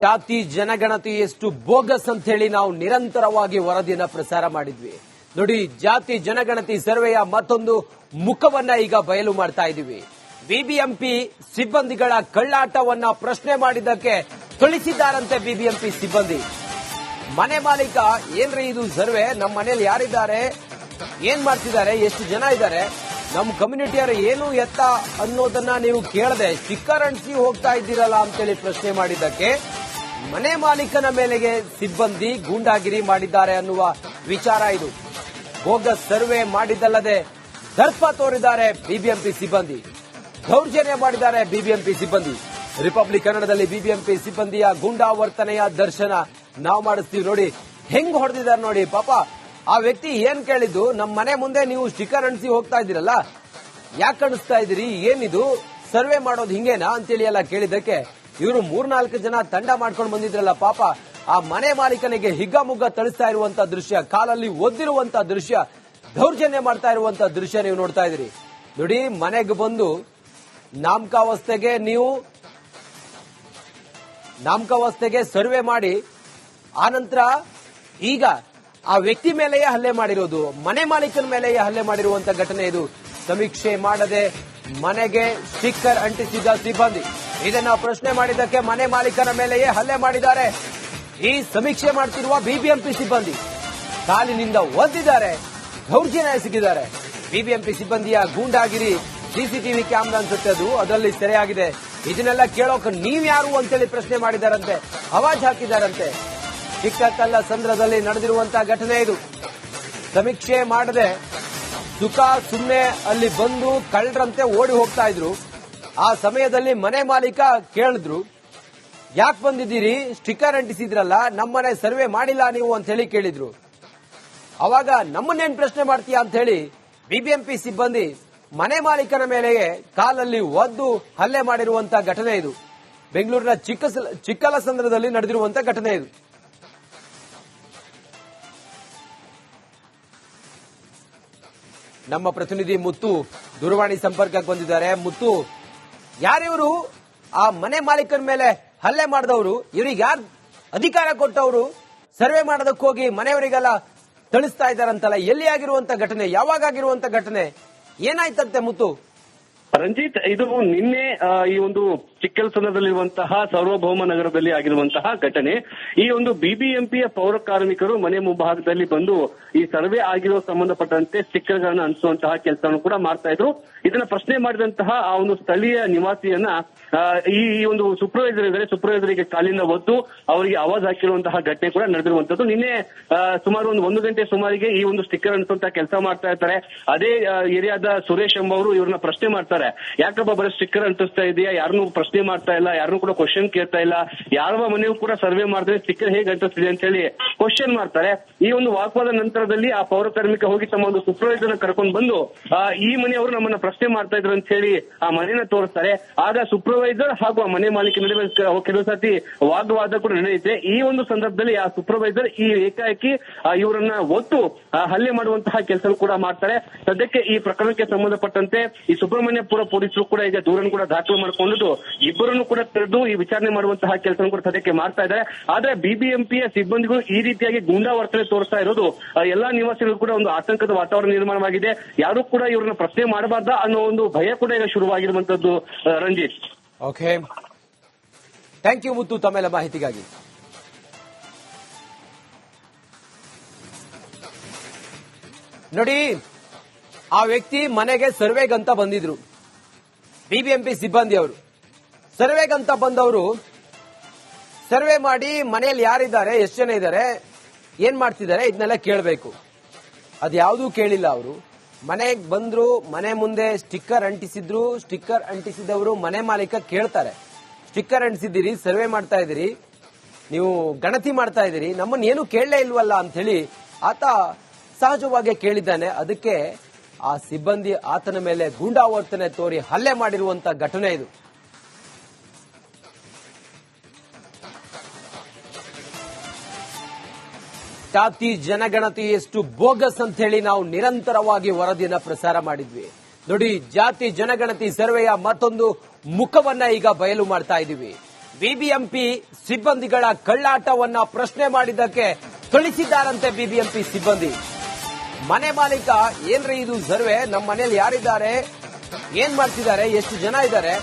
ಜಾತಿ ಜನಗಣತಿ ಎಷ್ಟು ಬೋಗಸ್ ಅಂತ ಹೇಳಿ ನಾವು ನಿರಂತರವಾಗಿ ವರದಿಯನ್ನ ಪ್ರಸಾರ ಮಾಡಿದ್ವಿ. ನೋಡಿ, ಜಾತಿ ಜನಗಣತಿ ಸರ್ವೆಯ ಮತ್ತೊಂದು ಮುಖವನ್ನ ಈಗ ಬಯಲು ಮಾಡ್ತಾ ಇದೀವಿ. ಬಿಬಿಎಂಪಿ ಸಿಬ್ಬಂದಿಗಳ ಕಳ್ಳಾಟವನ್ನ ಪ್ರಶ್ನೆ ಮಾಡಿದ್ದಕ್ಕೆ ತಿಳಿಸಿದ್ದಾರಂತೆ ಬಿಬಿಎಂಪಿ ಸಿಬ್ಬಂದಿ. ಮನೆ ಮಾಲೀಕ, ಏನ್ರಿ ಇದು ಸರ್ವೆ, ನಮ್ಮ ಮನೇಲಿ ಯಾರಿದ್ದಾರೆ, ಏನ್ ಮಾಡ್ತಿದ್ದಾರೆ, ಎಷ್ಟು ಜನ ಇದ್ದಾರೆ, ನಮ್ಮ ಕಮ್ಯುನಿಟಿಯವರು ಏನು ಎತ್ತ ಅನ್ನೋದನ್ನ ನೀವು ಕೇಳದೆ ಸ್ಟಿಕ್ಕರ್ ಅಂಟಿಸಿ ಹೋಗ್ತಾ ಇದ್ದೀರಲ್ಲ ಅಂತೇಳಿ ಪ್ರಶ್ನೆ ಮಾಡಿದ್ದಕ್ಕೆ ಮನೆ ಮಾಲೀಕನ ಮೇಲೆಗೆ ಸಿಬ್ಬಂದಿ ಗೂಂಡಾಗಿರಿ ಮಾಡಿದ್ದಾರೆ ಅನ್ನುವ ವಿಚಾರ ಇದು. ಬೋಗಸ್ ಸರ್ವೆ ಮಾಡಿದ್ದಲ್ಲದೆ ದರ್ಪ ತೋರಿದ್ದಾರೆ ಬಿಬಿಎಂಪಿ ಸಿಬ್ಬಂದಿ, ದೌರ್ಜನ್ಯ ಮಾಡಿದ್ದಾರೆ ಬಿಬಿಎಂಪಿ ಸಿಬ್ಬಂದಿ. ರಿಪಬ್ಲಿಕ್ ಕನ್ನಡದಲ್ಲಿ ಬಿಬಿಎಂಪಿ ಸಿಬ್ಬಂದಿಯ ಗೂಂಡಾವರ್ತನೆಯ ದರ್ಶನ ನಾವು ಮಾಡಿಸ್ತೀವಿ. ನೋಡಿ ಹೆಂಗ್ ಹೊಡೆದಿದ್ದಾರೆ ನೋಡಿ. ಪಾಪ ಆ ವ್ಯಕ್ತಿ ಏನ್ ಕೇಳಿದ್ದು, ನಮ್ಮ ಮನೆ ಮುಂದೆ ನೀವು ಸ್ಟಿಕ್ಕರ್ ಅಂಟಿಸಿ ಹೋಗ್ತಾ ಇದ್ದೀರಲ್ಲ, ಯಾಕೆ ಅಣಿಸ್ತಾ ಇದ್ದೀರಿ, ಏನಿದು ಸರ್ವೆ ಮಾಡೋದು ಹಿಂಗೇನಾ ಅಂತೇಳಿ ಎಲ್ಲ ಕೇಳಿದ್ದಕ್ಕೆ ಇವರು 3-4 ಜನ ತಂಡ ಮಾಡ್ಕೊಂಡು ಬಂದಿದ್ರಲ್ಲ, ಪಾಪ ಆ ಮನೆ ಮಾಲೀಕನಿಗೆ ಹಿಗ್ಗಾಮುಗ್ಗ ತಳಿಸ್ತಾ ಇರುವಂತ ದೃಶ್ಯ, ಕಾಲಲ್ಲಿ ಒದ್ದಿರುವಂತ ದೃಶ್ಯ, ದೌರ್ಜನ್ಯ ಮಾಡ್ತಾ ಇರುವಂತ ದೃಶ್ಯ ನೀವು ನೋಡ್ತಾ ಇದ್ದೀರಿ. ನೋಡಿ, ಮನೆಗೆ ಬಂದು ನಾಮಕಾವಸ್ಥೆಗೆ ಸರ್ವೆ ಮಾಡಿ ಆನಂತರ ಈಗ ಆ ವ್ಯಕ್ತಿ ಮೇಲೆಯೇ ಹಲ್ಲೆ ಮಾಡಿರೋದು, ಮನೆ ಮಾಲೀಕನ ಮೇಲೆಯೇ ಹಲ್ಲೆ ಮಾಡಿರುವಂತ ಘಟನೆ ಇದು. ಸಮೀಕ್ಷೆ ಮಾಡದೆ ಮನೆಗೆ ಸ್ಟಿಕ್ಕರ್ ಅಂಟಿಸಿದ ಸಿಬ್ಬಂದಿ, ಇದನ್ನ ಪ್ರಶ್ನೆ ಮಾಡಿದ್ದಕ್ಕೆ ಮನೆ ಮಾಲೀಕನ ಮೇಲೆಯೇ ಹಲ್ಲೆ ಮಾಡಿದ್ದಾರೆ. ಈ ಸಮೀಕ್ಷೆ ಮಾಡ್ತಿರುವ ಬಿಬಿಎಂಪಿ ಸಿಬ್ಬಂದಿ ಕಾಲಿನಿಂದ ಒದ್ದಿದ್ದಾರೆ, ದೌರ್ಜನ್ಯ ಎಸಗಿದ್ದಾರೆ. ಬಿಬಿಎಂಪಿ ಸಿಬ್ಬಂದಿಯ ಗೂಂಡಾಗಿರಿ ಸಿಸಿಟಿವಿ ಕ್ಯಾಮೆರಾ ಅನ್ಸುತ್ತೆ ಅದು, ಅದರಲ್ಲಿ ಸೆರೆಯಾಗಿದೆ. ಇದನ್ನೆಲ್ಲ ಕೇಳೋಕೆ ನೀವ್ಯಾರು ಅಂತೇಳಿ ಪ್ರಶ್ನೆ ಮಾಡಿದಾರಂತೆ, ಅವಾಜ್ ಹಾಕಿದಾರಂತೆ. ಚಿಕ್ಕಕಲ್ಲ ಸಂದ್ರದಲ್ಲಿ ನಡೆದಿರುವಂತಹ ಘಟನೆ ಇದು. ಸಮೀಕ್ಷೆ ಮಾಡದೆ ಸುಮ್ಮನೆ ಅಲ್ಲಿ ಬಂದು ಕಳ್ಳರಂತೆ ಓಡಿ ಹೋಗ್ತಾ ಇದ್ರು. ಆ ಸಮಯದಲ್ಲಿ ಮನೆ ಮಾಲೀಕ ಕೇಳಿದ್ರು, ಯಾಕೆ ಬಂದಿದ್ದೀರಿ, ಸ್ಟಿಕ್ಕರ್ ಅಂಟಿಸಿದ್ರಲ್ಲ, ನಮ್ಮನೆ ಸರ್ವೆ ಮಾಡಿಲ್ಲ ನೀವು ಅಂತ ಹೇಳಿ ಕೇಳಿದ್ರು. ಅವಾಗ ನಮ್ಮನ್ನೇನ್ ಪ್ರಶ್ನೆ ಮಾಡ್ತೀಯಾ ಅಂತ ಹೇಳಿ ಬಿಬಿಎಂಪಿ ಸಿಬ್ಬಂದಿ ಮನೆ ಮಾಲೀಕನ ಮೇಲೆ ಕಾಲಲ್ಲಿ ಒದ್ದು ಹಲ್ಲೆ ಮಾಡಿರುವಂತಹ ಘಟನೆ ಇದು. ಬೆಂಗಳೂರಿನ ಚಿಕ್ಕಲಸಂದ್ರದಲ್ಲಿ ನಡೆದಿರುವಂತಹ ಘಟನೆ ಇದು. ನಮ್ಮ ಪ್ರತಿನಿಧಿ ಮುತ್ತು ದೂರವಾಣಿ ಸಂಪರ್ಕಕ್ಕೆ ಬಂದಿದ್ದಾರೆ. ಮುತ್ತು, ಯಾರಿವರು, ಆ ಮನೆ ಮಾಲೀಕನ ಮೇಲೆ ಹಲ್ಲೆ ಮಾಡಿದವರು, ಇವರಿಗೆ ಯಾರು ಅಧಿಕಾರ ಕೊಟ್ಟವರು, ಸರ್ವೆ ಮಾಡೋದಕ್ಕೆ ಹೋಗಿ ಮನೆಯವರಿಗೆಲ್ಲ ತಿಳಿಸ್ತಾ ಇದ್ದಾರಂತಲ್ಲ, ಎಲ್ಲಿ ಆಗಿರುವಂತ ಘಟನೆ, ಯಾವಾಗ ಆಗಿರುವಂತ ಘಟನೆ, ಏನಾಯ್ತಂತೆ ಮುತ್ತು? ರಂಜಿತ್, ಇದು ನಿನ್ನೆ ಈ ಒಂದು ಚಿಕ್ಕಲಸಂದ್ರದಲ್ಲಿರುವಂತಹ ಸಾರ್ವಭೌಮ ನಗರದಲ್ಲಿ ಆಗಿರುವಂತಹ ಘಟನೆ. ಈ ಒಂದು ಬಿಬಿಎಂಪಿಯ ಪೌರ ಕಾರ್ಮಿಕರು ಮನೆ ಮುಂಭಾಗದಲ್ಲಿ ಬಂದು ಈ ಸರ್ವೆ ಆಗಿರೋ ಸಂಬಂಧಪಟ್ಟಂತೆ ಸ್ಟಿಕ್ಕರ್ ಗಳನ್ನ ಅಂಟಿಸುವಂತಹ ಕೆಲಸವನ್ನು ಕೂಡ ಮಾಡ್ತಾ ಇದ್ರು. ಇದನ್ನ ಪ್ರಶ್ನೆ ಮಾಡಿದಂತಹ ಆ ಒಂದು ಸ್ಥಳೀಯ ನಿವಾಸಿಯನ್ನ ಈ ಒಂದು ಸೂಪರ್ವೈಸರ್ ಇದ್ದಾರೆ, ಸೂಪರ್ವೈಸರ್ಗೆ ಕಾಲಿಂದ ಒದ್ದು ಅವರಿಗೆ ಆವಾಜ್ ಹಾಕಿರುವಂತಹ ಘಟನೆ ಕೂಡ ನಡೆದಿರುವಂತದ್ದು. ನಿನ್ನೆ ಸುಮಾರು 1 ಗಂಟೆ ಸುಮಾರಿಗೆ ಈ ಒಂದು ಸ್ಟಿಕ್ಕರ್ ಅಂಟಿಸುವಂತಹ ಕೆಲಸ ಮಾಡ್ತಾ ಇರ್ತಾರೆ. ಅದೇ ಏರಿಯಾದ ಸುರೇಶ್ ಎಂಬವರು ಇವ್ರನ್ನ ಪ್ರಶ್ನೆ ಮಾಡ್ತಾರೆ, ಯಾಕಬ್ಬ ಬರೀ ಸ್ಟಿಕ್ಕರ್ ಅಂಟಿಸ್ತಾ ಇದೆಯಾ, ಯಾರನ್ನೂ ಪ್ರಶ್ನೆ ಮಾಡ್ತಾ ಇಲ್ಲ, ಯಾರನ್ನೂ ಕೂಡ ಕ್ವಶನ್ ಕೇಳ್ತಾ ಇಲ್ಲ, ಯಾರವ ಮನೆಯೂ ಕೂಡ ಸರ್ವೆ ಮಾಡಿದ್ರೆ ಸ್ಟಿಕ್ಕರ್ ಹೇಗೆ ಅಂಟಿಸ್ತಿದೆ ಅಂತ ಹೇಳಿ ಕ್ವಶನ್ ಮಾಡ್ತಾರೆ. ಈ ಒಂದು ವಾಗ್ವಾದ ನಂತರದಲ್ಲಿ ಆ ಪೌರ ಕಾರ್ಮಿಕ ಹೋಗಿ ತಮ್ಮ ಒಂದು ಸೂಪರ್ವೈಸರ್ ಕರ್ಕೊಂಡು ಬಂದು ಈ ಮನೆಯವರು ನಮ್ಮನ್ನ ಪ್ರಶ್ನೆ ಮಾಡ್ತಾ ಇದ್ರು ಅಂತ ಹೇಳಿ ಆ ಮನೆಯನ್ನ ತೋರಿಸ್ತಾರೆ. ಆಗ ಸೂಪರ್ವೈಸರ್ ಹಾಗೂ ಆ ಮನೆ ಮಾಲೀಕ ನಡುವೆ ಕೆಲವು ಸತಿ ವಾಗ್ವಾದ ಕೂಡ ನಡೆಯುತ್ತೆ. ಈ ಒಂದು ಸಂದರ್ಭದಲ್ಲಿ ಆ ಸೂಪರ್ವೈಸರ್ ಈ ಏಕಾಏಕಿ ಇವರನ್ನ ಒತ್ತು ಹಲ್ಲೆ ಮಾಡುವಂತಹ ಕೆಲಸ ಕೂಡ ಮಾಡ್ತಾರೆ. ಸದ್ಯಕ್ಕೆ ಈ ಪ್ರಕರಣಕ್ಕೆ ಸಂಬಂಧಪಟ್ಟಂತೆ ಈ ಸುಬ್ರಹ್ಮಣ್ಯಪುರ ಪೊಲೀಸರು ಕೂಡ ಈಗ ದೂರನ್ನು ಕೂಡ ದಾಖಲು ಮಾಡಿಕೊಂಡು ಇಬ್ಬರನ್ನು ಕೂಡ ತೆರೆದು ಈ ವಿಚಾರಣೆ ಮಾಡುವಂತಹ ಕೆಲಸ ಕೂಡ ಸದ್ಯಕ್ಕೆ ಮಾಡ್ತಾ ಇದ್ದಾರೆ. ಆದ್ರೆ ಬಿಬಿಎಂಪಿಯ ಸಿಬ್ಬಂದಿಗಳು ಈ ರೀತಿಯಾಗಿ ಗೂಂಡಾವರ್ತನೆ ತೋರಿಸ್ತಾ ಇರೋದು ಎಲ್ಲಾ ನಿವಾಸಿಗಳು ಕೂಡ ಒಂದು ಆತಂಕದ ವಾತಾವರಣ ನಿರ್ಮಾಣವಾಗಿದೆ. ಯಾರು ಕೂಡ ಇವ್ರನ್ನ ಪ್ರಶ್ನೆ ಮಾಡಬಾರ್ದ ಅನ್ನೋ ಒಂದು ಭಯ ಕೂಡ ಈಗ ಶುರುವಾಗಿರುವಂತದ್ದು. ರಂಜಿತ್, ಓಕೆ, ಥ್ಯಾಂಕ್ ಯು ಮುತ್ತು ತಮ್ಮೆಲ್ಲ ಮಾಹಿತಿಗಾಗಿ. ನೋಡಿ, ಆ ವ್ಯಕ್ತಿ ಮನೆಗೆ ಸರ್ವೆಗಂತ ಬಂದಿದ್ರು, ಬಿಬಿಎಂಪಿ ಸಿಬ್ಬಂದಿ ಅವರು ಸರ್ವೆಗಂತ ಬಂದವರು ಸರ್ವೆ ಮಾಡಿ ಮನೆಯಲ್ಲಿ ಯಾರಿದ್ದಾರೆ, ಎಷ್ಟು ಜನ ಇದ್ದಾರೆ, ಏನ್ ಮಾಡ್ತಿದ್ದಾರೆ ಇದನ್ನೆಲ್ಲ ಕೇಳಬೇಕು. ಅದ್ಯಾವುದೂ ಕೇಳಿಲ್ಲ ಅವರು. ಮನೆಗೆ ಬಂದ್ರು, ಮನೆ ಮುಂದೆ ಸ್ಟಿಕ್ಕರ್ ಅಂಟಿಸಿದ್ರು. ಸ್ಟಿಕ್ಕರ್ ಅಂಟಿಸಿದವರು ಮನೆ ಮಾಲೀಕ ಕೇಳ್ತಾರೆ, ಸ್ಟಿಕ್ಕರ್ ಅಂಟಿಸಿದ್ದೀರಿ, ಸರ್ವೆ ಮಾಡ್ತಾ ಇದ್ದೀರಿ, ನೀವು ಗಣತಿ ಮಾಡ್ತಾ ಇದ್ದೀರಿ, ನಮ್ಮನ್ನ ಏನು ಕೇಳಲೇ ಇಲ್ವಲ್ಲ ಅಂತ ಹೇಳಿ ಆತ ಸಹಜವಾಗಿ ಕೇಳಿದ್ದಾನೆ. ಅದಕ್ಕೆ ಆ ಸಿಬ್ಬಂದಿ ಆತನ ಮೇಲೆ ಗೂಂಡಾವರ್ತನೆ ತೋರಿ ಹಲ್ಲೆ ಮಾಡಿರುವಂತ ಘಟನೆ ಇದು. ಜಾತಿ ಜನಗಣತಿ ಎಷ್ಟು ಬೋಗಸ್ ಅಂತ ಹೇಳಿ ನಾವು ನಿರಂತರವಾಗಿ ವರದಿಯನ್ನ ಪ್ರಸಾರ ಮಾಡಿದ್ವಿ. ನೋಡಿ, ಜಾತಿ ಜನಗಣತಿ ಸರ್ವೆಯ ಮತ್ತೊಂದು ಮುಖವನ್ನ ಈಗ ಬಯಲು ಮಾಡ್ತಾ ಇದೀವಿ. ಬಿಬಿಎಂಪಿ ಸಿಬ್ಬಂದಿಗಳ ಕಳ್ಳಾಟವನ್ನ ಪ್ರಶ್ನೆ ಮಾಡಿದ್ದಕ್ಕೆ ಕಳಿಸಿದ್ದಾರಂತೆ ಬಿಬಿಎಂಪಿ ಸಿಬ್ಬಂದಿ. ಮನೆ ಮಾಲೀಕ ಏನ್ರಿ ಇದು ಸರ್ವೆ, ನಮ್ಮ ಮನೇಲಿ ಯಾರಿದ್ದಾರೆ, ಏನ್ ಮಾಡ್ತಿದ್ದಾರೆ, ಎಷ್ಟು ಜನ ಇದ್ದಾರೆ,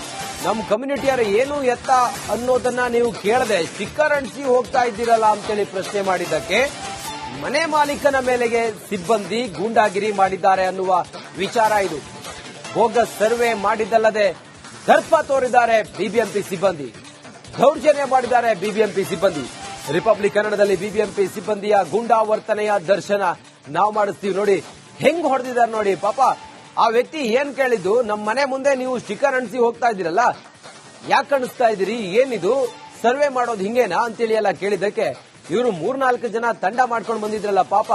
ನಮ್ಮ ಕಮ್ಯುನಿಟಿಯವರು ಏನು ಎತ್ತ ಅನ್ನೋದನ್ನ ನೀವು ಕೇಳದೆ ಸ್ಟಿಕ್ಕರ್ ಅಂಟಿಸಿ ಹೋಗ್ತಾ ಇದ್ದೀರಲ್ಲ ಅಂತೇಳಿ ಪ್ರಶ್ನೆ ಮಾಡಿದ್ದಕ್ಕೆ ಮನೆ ಮಾಲೀಕನ ಮೇಲೆಗೆ ಸಿಬ್ಬಂದಿ ಗೂಂಡಾಗಿರಿ ಮಾಡಿದ್ದಾರೆ ಅನ್ನುವ ವಿಚಾರ ಇದು. ಬೋಗಸ್ ಸರ್ವೆ ಮಾಡಿದ್ದಲ್ಲದೆ ದರ್ಪ ತೋರಿದ್ದಾರೆ ಬಿಬಿಎಂಪಿ ಸಿಬ್ಬಂದಿ, ದೌರ್ಜನ್ಯ ಮಾಡಿದ್ದಾರೆ ಬಿಬಿಎಂಪಿ ಸಿಬ್ಬಂದಿ. ರಿಪಬ್ಲಿಕ್ ಕನ್ನಡದಲ್ಲಿ ಬಿಬಿಎಂಪಿ ಸಿಬ್ಬಂದಿಯ ಗೂಂಡಾ ವರ್ತನೆಯ ದರ್ಶನ ನಾವು ಮಾಡಿಸ್ತೀವಿ. ನೋಡಿ ಹೆಂಗ್ ಹೊಡೆದಿದ್ದಾರೆ ನೋಡಿ. ಪಾಪ ಆ ವ್ಯಕ್ತಿ ಏನ್ ಕೇಳಿದ್ದು, ನಮ್ಮ ಮನೆ ಮುಂದೆ ನೀವು ಸ್ಟಿಕ್ಕರ್ ಅಂಟಿಸಿ ಹೋಗ್ತಾ ಇದ್ದೀರಲ್ಲ, ಯಾಕೆ ಕಾಣಿಸ್ತಾ ಇದ್ದೀರಿ, ಏನಿದು ಸರ್ವೆ ಮಾಡೋದು ಹಿಂಗೇನಾ ಅಂತೇಳಿ ಎಲ್ಲ ಕೇಳಿದ್ದಕ್ಕೆ ಇವರು 3-4 ಜನ ತಂಡ ಮಾಡ್ಕೊಂಡು ಬಂದಿದ್ರಲ್ಲ, ಪಾಪ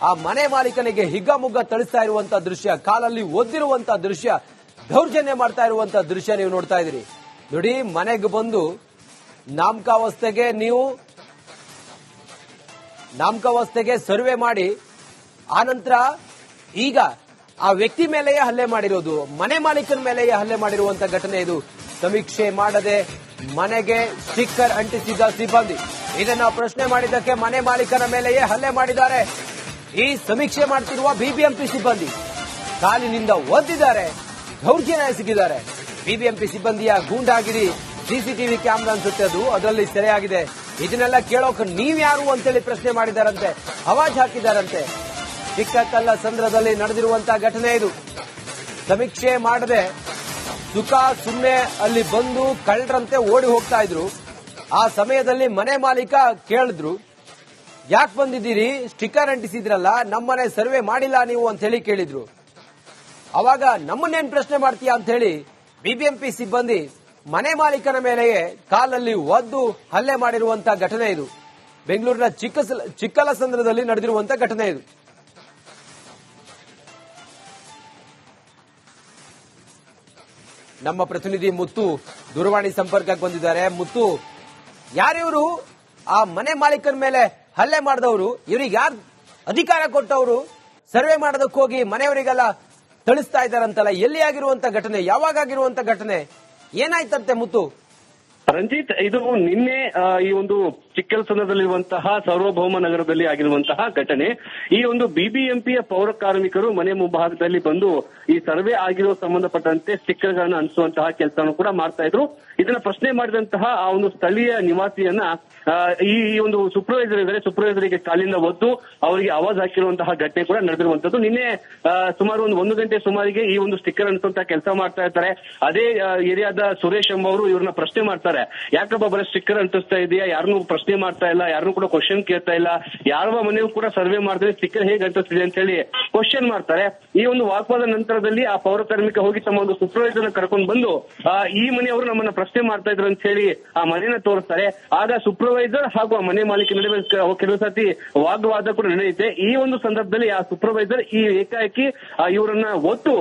ಆ ಮನೆ ಮಾಲೀಕನಿಗೆ ಹಿಗ್ಗಮುಗ್ಗ ಥಳಿಸ್ತಾ ಇರುವಂತ ದೃಶ್ಯ, ಕಾಲಲ್ಲಿ ಒದ್ದಿರುವಂತ ದೃಶ್ಯ, ದೌರ್ಜನ್ಯ ಮಾಡ್ತಾ ಇರುವಂತ ದೃಶ್ಯ ನೀವು ನೋಡ್ತಾ ಇದ್ದೀರಿ. ನೋಡಿ ಮನೆಗೆ ಬಂದು ನಾಮಕಾವಸ್ಥೆಗೆ ಸರ್ವೆ ಮಾಡಿ ಆನಂತರ ಈಗ ಆ ವ್ಯಕ್ತಿ ಮೇಲೆಯೇ ಹಲ್ಲೆ ಮಾಡಿರೋದು, ಮನೆ ಮಾಲೀಕನ ಮೇಲೆಯೇ ಹಲ್ಲೆ ಮಾಡಿರುವಂತ ಘಟನೆ ಇದು. ಸಮೀಕ್ಷೆ ಮಾಡದೆ ಮನೆಗೆ ಸ್ಟಿಕ್ಕರ್ ಅಂಟಿಸಿದ ಸಿಬ್ಬಂದಿ, ಇದನ್ನ ಪ್ರಶ್ನೆ ಮಾಡಿದ್ದಕ್ಕೆ ಮನೆ ಮಾಲೀಕನ ಮೇಲೆಯೇ ಹಲ್ಲೆ ಮಾಡಿದ್ದಾರೆ. ಈ ಸಮೀಕ್ಷೆ ಮಾಡ್ತಿರುವ ಬಿಬಿಎಂಪಿ ಸಿಬ್ಬಂದಿ ಕಾಲಿನಿಂದ ಒದ್ದಿದ್ದಾರೆ, ದೌರ್ಜನ್ಯ ಎಸಗಿದ್ದಾರೆ. ಬಿಬಿಎಂಪಿ ಸಿಬ್ಬಂದಿಯ ಗೂಂಡಾಗಿರಿ ಸಿಸಿಟಿವಿ ಕ್ಯಾಮೆರಾ ಅನ್ಸುತ್ತೆ, ಅದರಲ್ಲಿ ಸೆರೆಯಾಗಿದೆ. ಇದನ್ನೆಲ್ಲ ಕೇಳೋಕೆ ನೀವ್ಯಾರು ಅಂತೇಳಿ ಪ್ರಶ್ನೆ ಮಾಡಿದಾರಂತೆ, ಅವಾಜ್ ಹಾಕಿದಾರಂತೆ. ಚಿಕ್ಕಕಲ್ಲಸಂದ್ರದಲ್ಲಿ ನಡೆದಿರುವಂತಹ ಘಟನೆ ಇದು. ಸಮೀಕ್ಷೆ ಮಾಡದೆ ಸುಖ ಸುಮ್ಮನೆ ಅಲ್ಲಿ ಬಂದು ಕಳ್ಳರಂತೆ ಓಡಿ ಹೋಗ್ತಾ ಇದ್ರು. ಆ ಸಮಯದಲ್ಲಿ ಮನೆ ಮಾಲೀಕ ಕೇಳಿದ್ರು, ಯಾಕೆ ಬಂದಿದ್ದೀರಿ, ಸ್ಟಿಕ್ಕರ್ ಅಂಟಿಸಿದ್ರಲ್ಲ, ನಮ್ಮನೆ ಸರ್ವೆ ಮಾಡಿಲ್ಲ ನೀವು ಅಂತ ಹೇಳಿ ಕೇಳಿದ್ರು. ಅವಾಗ ನಮ್ಮನ್ನೇನ್ ಪ್ರಶ್ನೆ ಮಾಡ್ತೀಯಾ ಅಂತ ಹೇಳಿ ಬಿಬಿಎಂಪಿ ಸಿಬ್ಬಂದಿ ಮನೆ ಮಾಲೀಕನ ಮೇಲೆಯೇ ಕಾಲಲ್ಲಿ ಒದ್ದು ಹಲ್ಲೆ ಮಾಡಿರುವಂತಹ ಘಟನೆ ಇದು. ಬೆಂಗಳೂರಿನ ಚಿಕ್ಕಲಸಂದ್ರದಲ್ಲಿ ನಡೆದಿರುವಂತಹ ಘಟನೆ ಇದು. ನಮ್ಮ ಪ್ರತಿನಿಧಿ ಮುತ್ತು ದೂರವಾಣಿ ಸಂಪರ್ಕಕ್ಕೆ ಬಂದಿದ್ದಾರೆ. ಮುತ್ತು, ಯಾರಿವರು ಆ ಮನೆ ಮಾಲೀಕನ ಮೇಲೆ ಹಲ್ಲೆ ಮಾಡಿದವರು, ಇವರಿಗೆ ಯಾರು ಅಧಿಕಾರ ಕೊಟ್ಟವರು ಸರ್ವೆ ಮಾಡೋದಕ್ಕೆ ಹೋಗಿ ಮನೆಯವರಿಗೆಲ್ಲ ತಿಳಿಸ್ತಾ ಇದ್ದಾರಂತಲ್ಲ, ಎಲ್ಲಿ ಆಗಿರುವಂತ ಘಟನೆ, ಯಾವಾಗ ಆಗಿರುವಂತ ಘಟನೆ, ಏನಾಯ್ತಂತೆ ಮುತ್ತು? ರಂಜಿತ್, ಇದು ನಿನ್ನೆ ಈ ಒಂದು ಚಿಕ್ಕಲಸಂದ್ರದಲ್ಲಿರುವಂತಹ ಸಾರ್ವಭೌಮ ನಗರದಲ್ಲಿ ಆಗಿರುವಂತಹ ಘಟನೆ. ಈ ಒಂದು ಬಿಬಿಎಂಪಿಯ ಪೌರ ಕಾರ್ಮಿಕರು ಮನೆ ಮುಂಭಾಗದಲ್ಲಿ ಬಂದು ಈ ಸರ್ವೆ ಆಗಿರೋ ಸಂಬಂಧಪಟ್ಟಂತೆ ಸ್ಟಿಕ್ಕರ್ ಗಳನ್ನ ಅಂಟಿಸುವಂತಹ ಕೆಲಸವನ್ನು ಕೂಡ ಮಾಡ್ತಾ ಇದ್ರು. ಇದನ್ನ ಪ್ರಶ್ನೆ ಮಾಡಿದಂತಹ ಆ ಒಂದು ಸ್ಥಳೀಯ ನಿವಾಸಿಯನ್ನ ಈ ಒಂದು ಸೂಪರ್ವೈಸರಿಗೆ ಕಾಲಿಂದ ಒದ್ದು ಅವರಿಗೆ ಆವಾಜ್ ಹಾಕಿರುವಂತಹ ಘಟನೆ ಕೂಡ ನಡೆದಿರುವಂತದ್ದು. ನಿನ್ನೆ ಸುಮಾರು 1 ಗಂಟೆ ಸುಮಾರಿಗೆ ಈ ಒಂದು ಸ್ಟಿಕ್ಕರ್ ಅಂಟಿಸುವಂತಹ ಕೆಲಸ ಮಾಡ್ತಾ ಇರ್ತಾರೆ. ಅದೇ ಏರಿಯಾದ ಸುರೇಶ್ ಎಂಬವರು ಇವ್ರನ್ನ ಪ್ರಶ್ನೆ ಮಾಡ್ತಾರೆ, ಯಾಕಪ್ಪ ಬರೀ ಸ್ಟಿಕ್ಕರ್ ಅಂಟಿಸ್ತಾ ಇದೆಯಾ, ಯಾರನ್ನೂ ಪ್ರಶ್ನೆ ಮಾಡ್ತಾ ಇಲ್ಲ, ಯಾರನ್ನೂ ಕೂಡ ಕ್ವಶನ್ ಕೇಳ್ತಾ ಇಲ್ಲ, ಯಾರ ಮನೆಯೂ ಕೂಡ ಸರ್ವೆ ಮಾಡಿದ್ರೆ ಸ್ಟಿಕ್ಕರ್ ಹೇಗೆ ಅಂಟಿಸ್ತಿದೆ ಅಂತ ಹೇಳಿ ಕ್ವಶನ್ ಮಾಡ್ತಾರೆ. ಈ ಒಂದು ವಾಗ್ವಾದ ನಂತರದಲ್ಲಿ ಆ ಪೌರ ಕಾರ್ಮಿಕ ಹೋಗಿ ತಮ್ಮ ಒಂದು ಸೂಪರ್ವೈಸರ್ ಕರ್ಕೊಂಡು ಬಂದು ಈ ಮನೆಯವರು ನಮ್ಮನ್ನ ಪ್ರಶ್ನೆ ಮಾಡ್ತಾ ಇದ್ರು ಅಂತ ಹೇಳಿ ಆ ಮನೆಯನ್ನ ತೋರಿಸ್ತಾರೆ. ಆಗ ಸೂಪರ್ವೈಸರ್ ಹಾಗೂ ಆ ಮನೆ ಮಾಲೀಕ ನಡುವೆ ಕೆಲವು ಸತಿ ವಾಗ್ವಾದ ಕೂಡ ನಡೆಯುತ್ತೆ. ಈ ಒಂದು ಸಂದರ್ಭದಲ್ಲಿ ಆ ಸೂಪರ್ವೈಸರ್ ಈ ಏಕಾಏಕಿ ಇವರನ್ನ ಒತ್ತು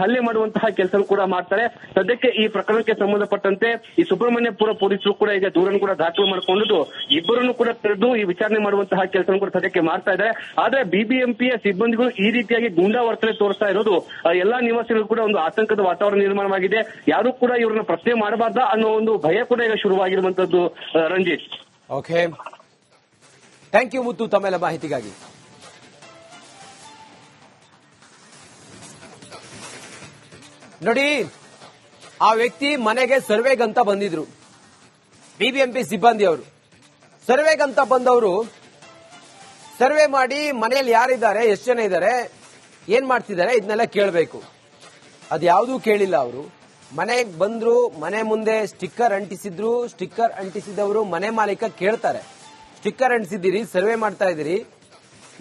ಹಲ್ಲೆ ಮಾಡುವಂತಹ ಕೆಲಸ ಕೂಡ ಮಾಡ್ತಾರೆ. ಸದ್ಯಕ್ಕೆ ಈ ಪ್ರಕರಣಕ್ಕೆ ಸಂಬಂಧಪಟ್ಟಂತೆ ಈ ಸುಬ್ರಹ್ಮಣ್ಯಪುರ ಪೊಲೀಸರು ಕೂಡ ಈಗ ದೂರನ್ನು ಕೂಡ ದಾಖಲು ಮಾಡಿಕೊಂಡು ಇಬ್ಬರನ್ನು ಕೂಡ ಕರೆದು ಈ ವಿಚಾರಣೆ ಮಾಡುವಂತಹ ಕೆಲಸ ಕೂಡ ಸದ್ಯಕ್ಕೆ ಮಾಡ್ತಾ ಇದ್ದಾರೆ. ಆದ್ರೆ ಬಿಬಿಎಂಪಿಯ ಸಿಬ್ಬಂದಿಗಳು ಈ ರೀತಿಯಾಗಿ ಗೂಂಡಾ ವರ್ತನೆ ತೋರಿಸ್ತಾ ಇರೋದು ಎಲ್ಲಾ ನಿವಾಸಿಗಳು ಕೂಡ ಒಂದು ಆತಂಕದ ವಾತಾವರಣ ನಿರ್ಮಾಣವಾಗಿದೆ. ಯಾರು ಕೂಡ ಇವ್ರನ್ನ ಪ್ರಶ್ನೆ ಮಾಡಬಾರ್ದ ಅನ್ನೋ ಒಂದು ಭಯ ಕೂಡ ಈಗ ಶುರುವಾಗಿರುವಂತದ್ದು. ರಂಜಿತ್, ಓಕೆ, ಥ್ಯಾಂಕ್ ಯು ಮುತ್ತು ತಮ್ಮೆಲ್ಲ ಮಾಹಿತಿಗಾಗಿ. ನೋಡಿ, ಆ ವ್ಯಕ್ತಿ ಮನೆಗೆ ಸರ್ವೆಗಂತ ಬಂದಿದ್ರು. ಬಿಬಿಎಂಪಿ ಸಿಬ್ಬಂದಿ ಅವರು ಸರ್ವೆಗಂತ ಬಂದವರು ಸರ್ವೆ ಮಾಡಿ ಮನೆಯಲ್ಲಿ ಯಾರಿದ್ದಾರೆ, ಎಷ್ಟು ಜನ ಇದ್ದಾರೆ, ಏನ್ ಮಾಡ್ತಿದ್ದಾರೆ ಇದನ್ನೆಲ್ಲ ಕೇಳಬೇಕು. ಅದ್ಯಾವುದೂ ಕೇಳಿಲ್ಲ ಅವರು. ಮನೆಗೆ ಬಂದ್ರು, ಮನೆ ಮುಂದೆ ಸ್ಟಿಕ್ಕರ್ ಅಂಟಿಸಿದ್ರು. ಸ್ಟಿಕ್ಕರ್ ಅಂಟಿಸಿದವರು ಮನೆ ಮಾಲೀಕ ಕೇಳ್ತಾರೆ, ಸ್ಟಿಕ್ಕರ್ ಅಂಟಿಸಿದ್ದೀರಿ, ಸರ್ವೆ ಮಾಡ್ತಾ ಇದ್ದೀರಿ,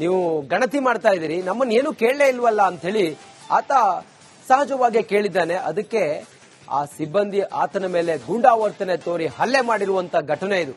ನೀವು ಗಣತಿ ಮಾಡ್ತಾ ಇದ್ದೀರಿ, ನಮ್ಮನ್ನ ಏನು ಕೇಳಲೇ ಇಲ್ವಲ್ಲ ಅಂತ ಹೇಳಿ ಆತ ಸಹಜವಾಗಿ ಕೇಳಿದ್ದಾನೆ. ಅದಕ್ಕೆ ಆ ಸಿಬ್ಬಂದಿ ಆತನ ಮೇಲೆ ಗೂಂಡಾವರ್ತನೆ ತೋರಿ ಹಲ್ಲೆ ಮಾಡಿರುವಂತ ಘಟನೆ ಇದು.